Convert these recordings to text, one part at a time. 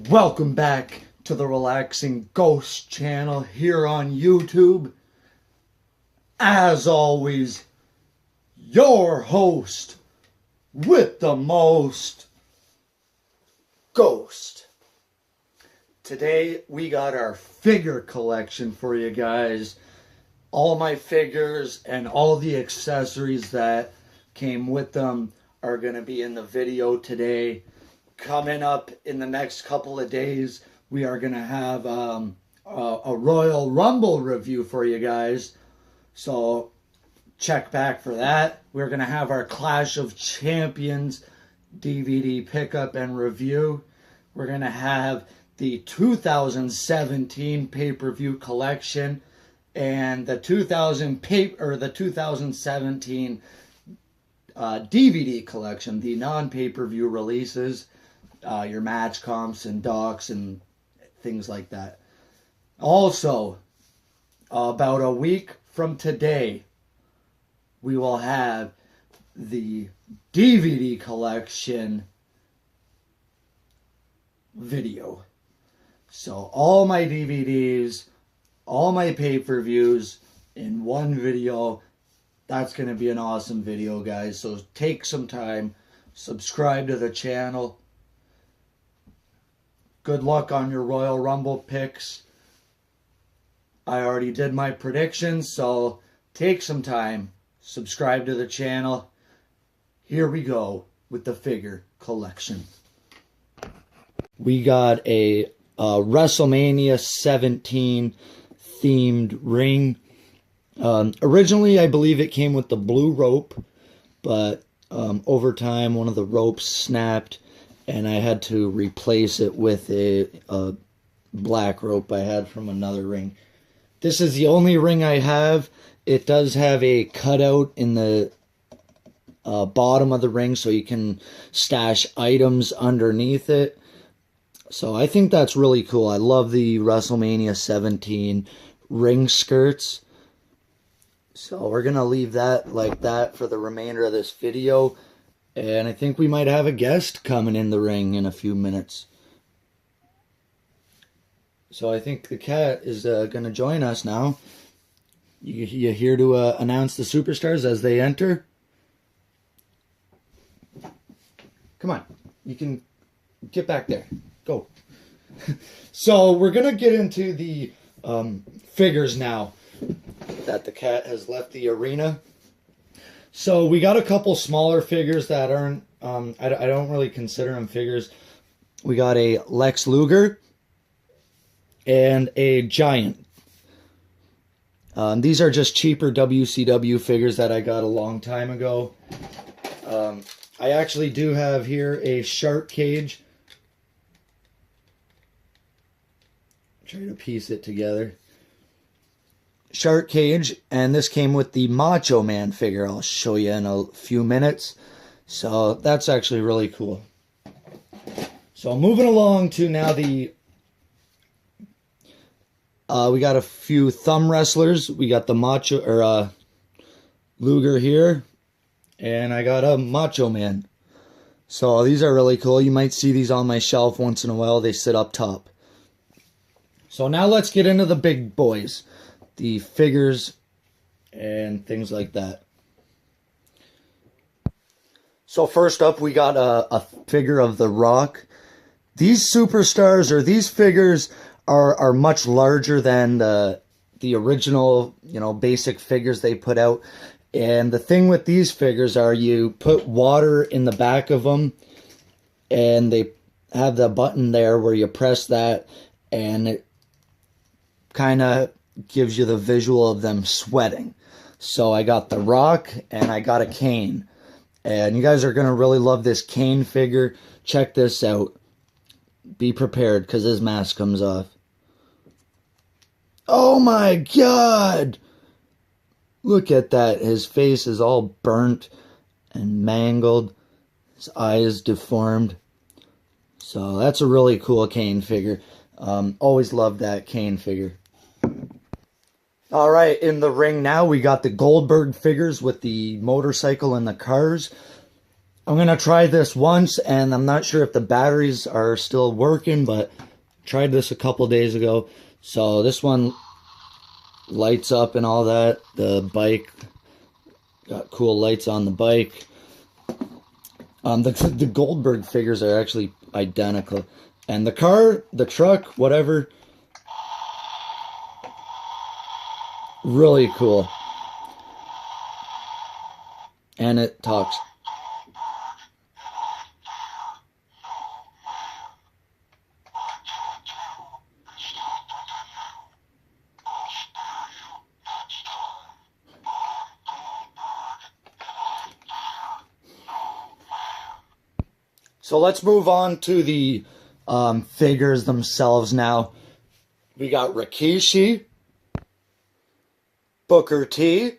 Welcome back to the Relaxing Ghost channel here on YouTube. As always, your host with the most, Ghost. Today we got our figure collection for you guys. All my figures and all the accessories that came with them are going to be in the video today. Coming up in the next couple of days, we are going to have a Royal Rumble review for you guys. So check back for that. We're going to have our Clash of Champions DVD pickup and review. We're going to have the 2017 pay-per-view collection and the 2017 DVD collection, the non-pay-per-view releases. Your match comps and docs and things like that. Also, about a week from today, we will have the DVD collection video. So all my DVDs, all my pay-per-views in one video. That's going to be an awesome video, guys. So take some time, subscribe to the channel. Good luck on your Royal Rumble picks. I already did my predictions, so take some time, subscribe to the channel. Here we go with the figure collection. We got a WrestleMania 17 themed ring. Originally, I believe it came with the blue rope, but over time, one of the ropes snapped, and I had to replace it with a black rope I had from another ring. This is the only ring I have. It does have a cutout in the bottom of the ring, so you can stash items underneath it. So I think that's really cool. I love the WrestleMania 17 ring skirts. So we're going to leave that like that for the remainder of this video. And I think we might have a guest coming in the ring in a few minutes. So I think the cat is going to join us now. You here to announce the superstars as they enter? Come on. You can get back there. Go. So we're going to get into the figures now that the cat has left the arena. So we got a couple smaller figures that aren't, I don't really consider them figures. We got a Lex Luger and a Giant. These are just cheaper WCW figures that I got a long time ago. I actually do have here a shark cage. Try to piece it together. Shark cage, and this came with the Macho Man figure. I'll show you in a few minutes. So that's actually really cool. So moving along to now the we got a few thumb wrestlers. We got the Luger here, and I got a Macho Man. So these are really cool. You might see these on my shelf once in a while. They sit up top. So now let's get into the big boys, the figures and things like that. So first up, we got a figure of The Rock. These superstars, or these figures, are much larger than the original, basic figures they put out. And the thing with these figures are you put water in the back of them, and they have the button there where you press that, and it kind of gives you the visual of them sweating. So I got The Rock and I got a Kane. And you guys are going to really love this Kane figure. Check this out. Be prepared because his mask comes off. Oh my God! Look at that. His face is all burnt and mangled. His eyes deformed. So that's a really cool Kane figure. Always loved that Kane figure. Alright, in the ring now, we got the Goldberg figures with the motorcycle and the cars. I'm going to try this once, and I'm not sure if the batteries are still working, but tried this a couple days ago. So this one lights up and all that. The bike got cool lights on the bike. The Goldberg figures are actually identical. And the car, the truck, whatever, really cool. And it talks. So let's move on to the figures themselves now. We got Rikishi, Booker T,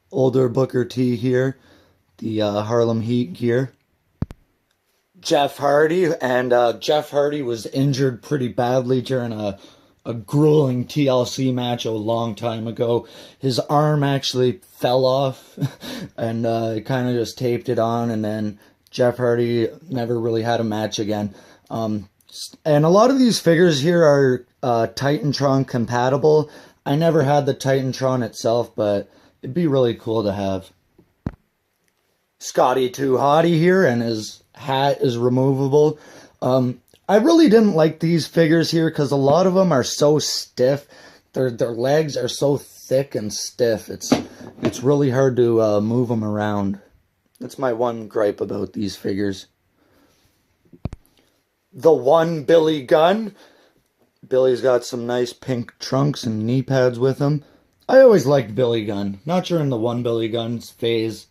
older Booker T here, the Harlem Heat gear. Jeff Hardy, and Jeff Hardy was injured pretty badly during a grueling TLC match a long time ago. His arm actually fell off, and it kind of just taped it on, and then Jeff Hardy never really had a match again. And a lot of these figures here are Titantron compatible. I never had the Titantron itself, but it'd be really cool to have. Scotty 2 Hotty here, and his hat is removable. I really didn't like these figures here because a lot of them are so stiff. Their legs are so thick and stiff. It's really hard to move them around. That's my one gripe about these figures. The one Billy Gunn. Billy's got some nice pink trunks and knee pads with him. I always liked Billy Gunn. Not during the one Billy Gunn's phase.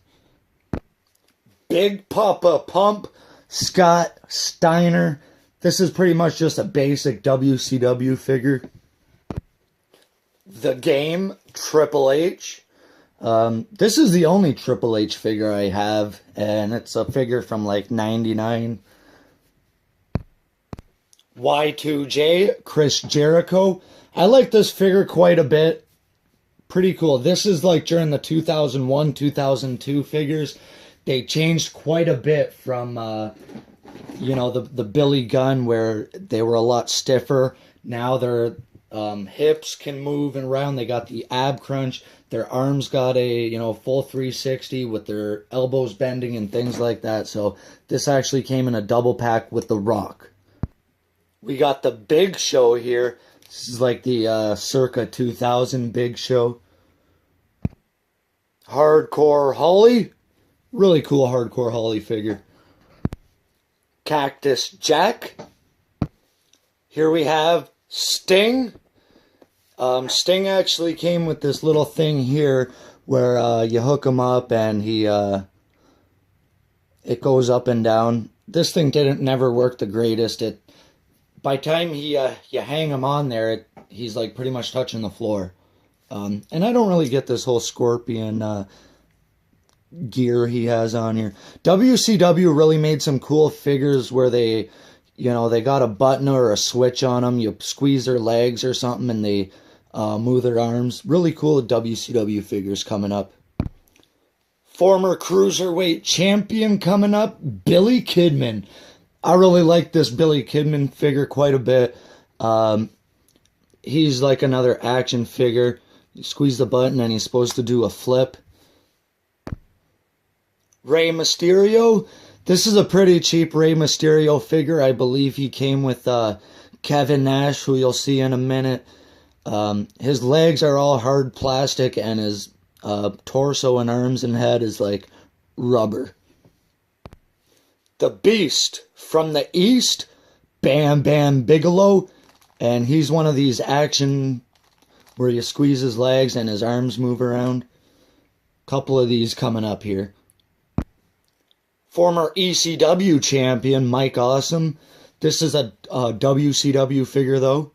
Big Papa Pump. Scott Steiner. This is pretty much just a basic WCW figure. The Game. Triple H. This is the only Triple H figure I have, and it's a figure from like '99. Y2J, Chris Jericho. I like this figure quite a bit. Pretty cool. This is like during the 2001, 2002 figures. They changed quite a bit from, you know, the Billy Gunn where they were a lot stiffer. Now their hips can move and around. They got the ab crunch. Their arms got a, you know, full 360 with their elbows bending and things like that. So this actually came in a double pack with The Rock. We got the Big Show here. This is like the circa 2000 Big Show. Hardcore Holly. Really cool Hardcore Holly figure. Cactus Jack. Here we have Sting. Sting actually came with this little thing here where you hook him up and he it goes up and down. This thing never work the greatest. By the time you hang him on there, he's like pretty much touching the floor. And I don't really get this whole scorpion gear he has on here. WCW really made some cool figures where they, you know, they got a button or a switch on them. You squeeze their legs or something and they move their arms. Really cool WCW figures coming up. Former Cruiserweight Champion coming up, Billy Kidman. I really like this Billy Kidman figure quite a bit. He's like another action figure. You squeeze the button and he's supposed to do a flip. Rey Mysterio. This is a pretty cheap Rey Mysterio figure. I believe he came with Kevin Nash, who you'll see in a minute. His legs are all hard plastic and his torso and arms and head is like rubber. The Beast from the East, Bam Bam Bigelow. And he's one of these action where you squeeze his legs and his arms move around. Couple of these coming up here. Former ECW champion, Mike Awesome. This is a WCW figure, though.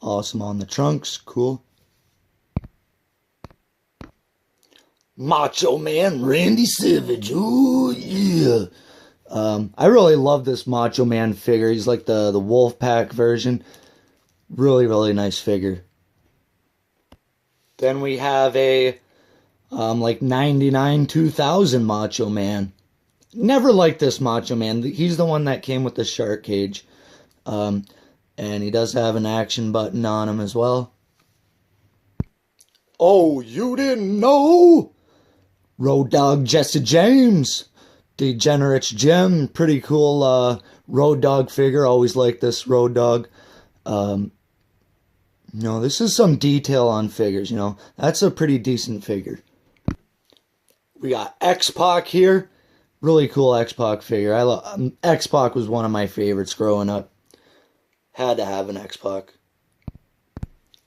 Awesome on the trunks. Cool. Macho Man Randy Savage. Ooh, yeah. I really love this Macho Man figure. He's like the Wolfpack version. Really, really nice figure. Then we have a like 99, 2000 Macho Man. Never liked this Macho Man. He's the one that came with the shark cage. And he does have an action button on him as well. Oh, you didn't know? Road Dogg Jesse James. Degenerates Jim. Pretty cool Road Dogg figure. Always liked this Road Dogg. This is some detail on figures, That's a pretty decent figure. We got X-Pac here. Really cool X-Pac figure. X-Pac was one of my favorites growing up. Had to have an X-Pac.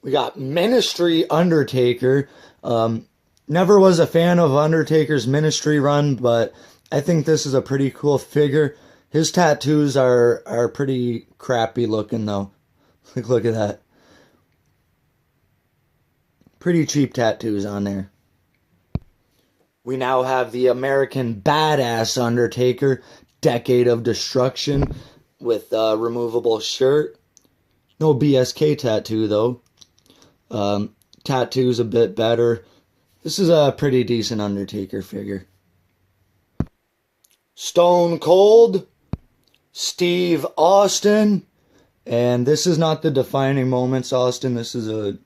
We got Ministry Undertaker. Never was a fan of Undertaker's Ministry run, but I think this is a pretty cool figure. His tattoos are pretty crappy looking, though. Look at that. Pretty cheap tattoos on there. We now have the American Badass Undertaker, Decade of Destruction, with a removable shirt. No BSK tattoo, though. Tattoo's a bit better. This is a pretty decent Undertaker figure. Stone Cold, Steve Austin, and this is not the Defining Moments Austin. This is a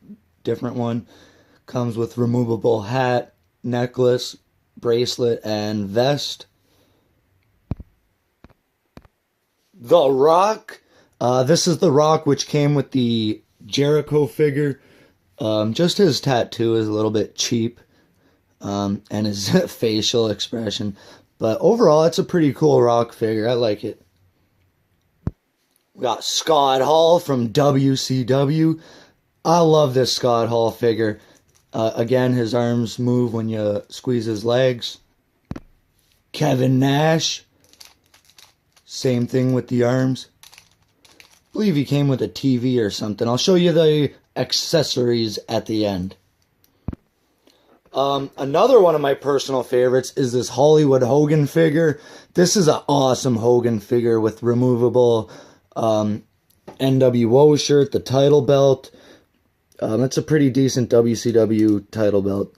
different one. Comes with removable hat, necklace, bracelet, and vest. The Rock. This is The Rock, which came with the Jericho figure. Just his tattoo is a little bit cheap. And his facial expression. But overall, it's a pretty cool Rock figure. I like it. We got Scott Hall from WCW. I love this Scott Hall figure. Again, his arms move when you squeeze his legs. Kevin Nash. Same thing with the arms. I believe he came with a TV or something. I'll show you the accessories at the end. Another one of my personal favorites is this Hollywood Hogan figure. This is an awesome Hogan figure with removable NWO shirt, the title belt. It's a pretty decent WCW title belt.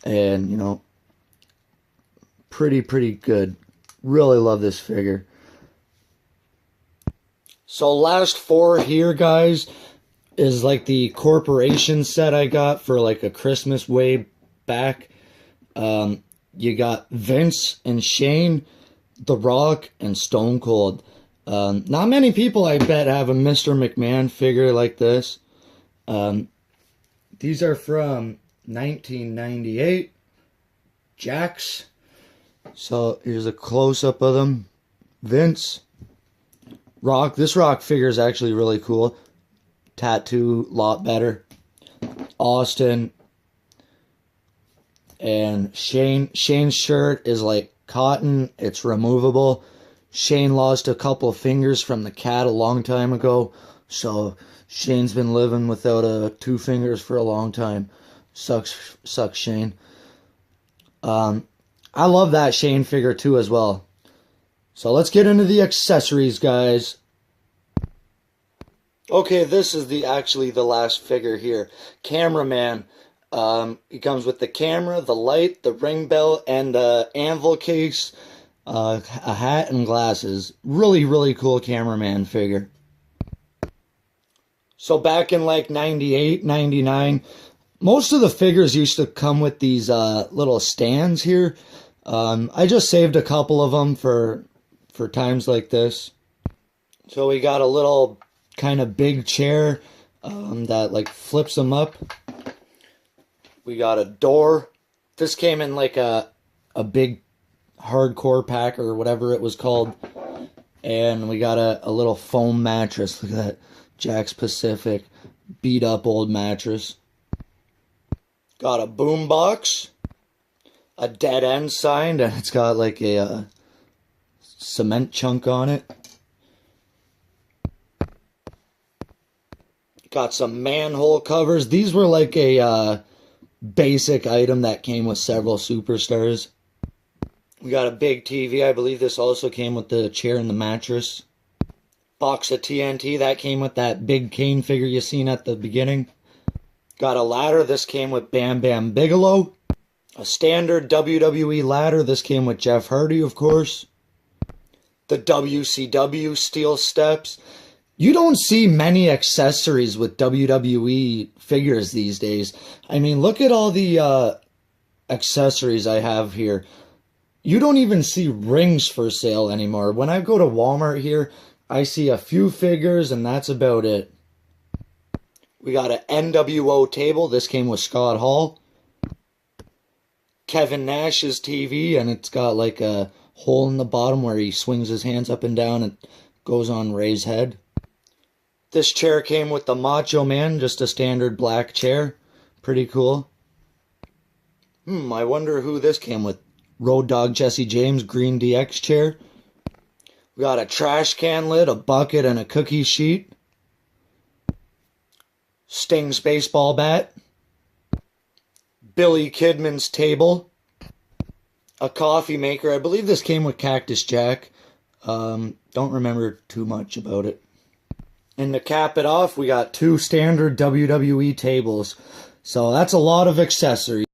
And, pretty good. Really love this figure. So last four here, guys, is like the corporation set I got for like a Christmas way back. You got Vince and Shane, The Rock, and Stone Cold. Not many people, I bet, have a Mr. McMahon figure like this. These are from 1998. Jax. So here's a close-up of them. Vince. Rock. This Rock figure is actually really cool. Tattoo, lot better. Austin. And Shane. Shane's shirt is like cotton. It's removable. Shane lost a couple of fingers from the cat a long time ago. So Shane's been living without two fingers for a long time. Sucks Shane. I love that Shane figure too as well. So let's get into the accessories, guys. Okay, this is actually the last figure here. Cameraman. He comes with the camera, the light, the ring bell, and the anvil case, a hat, and glasses. Really cool cameraman figure. So back in like 98, 99, most of the figures used to come with these little stands here. I just saved a couple of them for times like this. So we got a little kind of big chair that like flips them up. We got a door. This came in like a big hardcore pack or whatever it was called. And we got a little foam mattress. Look at that. Jack's Pacific. Beat up old mattress. Got a boom box. A dead end sign. And it's got like a cement chunk on it. Got some manhole covers. These were like a basic item that came with several superstars. We got a big TV. I believe this also came with the chair and the mattress. Box of TNT. That came with that big Kane figure you seen at the beginning. Got a ladder. This came with Bam Bam Bigelow. A standard WWE ladder. This came with Jeff Hardy, of course. The WCW steel steps. You don't see many accessories with WWE figures these days. I mean, look at all the accessories I have here. You don't even see rings for sale anymore. When I go to Walmart here, I see a few figures and that's about it. We got an NWO table. This came with Scott Hall. Kevin Nash's TV, and it's got like a hole in the bottom where he swings his hands up and down and goes on Ray's head. This chair came with the Macho Man, just a standard black chair. Pretty cool. I wonder who this came with. Road Dogg Jesse James green DX chair. We got a trash can lid, a bucket, and a cookie sheet. Sting's baseball bat. Billy Kidman's table. A coffee maker. I believe this came with Cactus Jack. Don't remember too much about it. And to cap it off, we got 2 standard WWE tables. So that's a lot of accessories.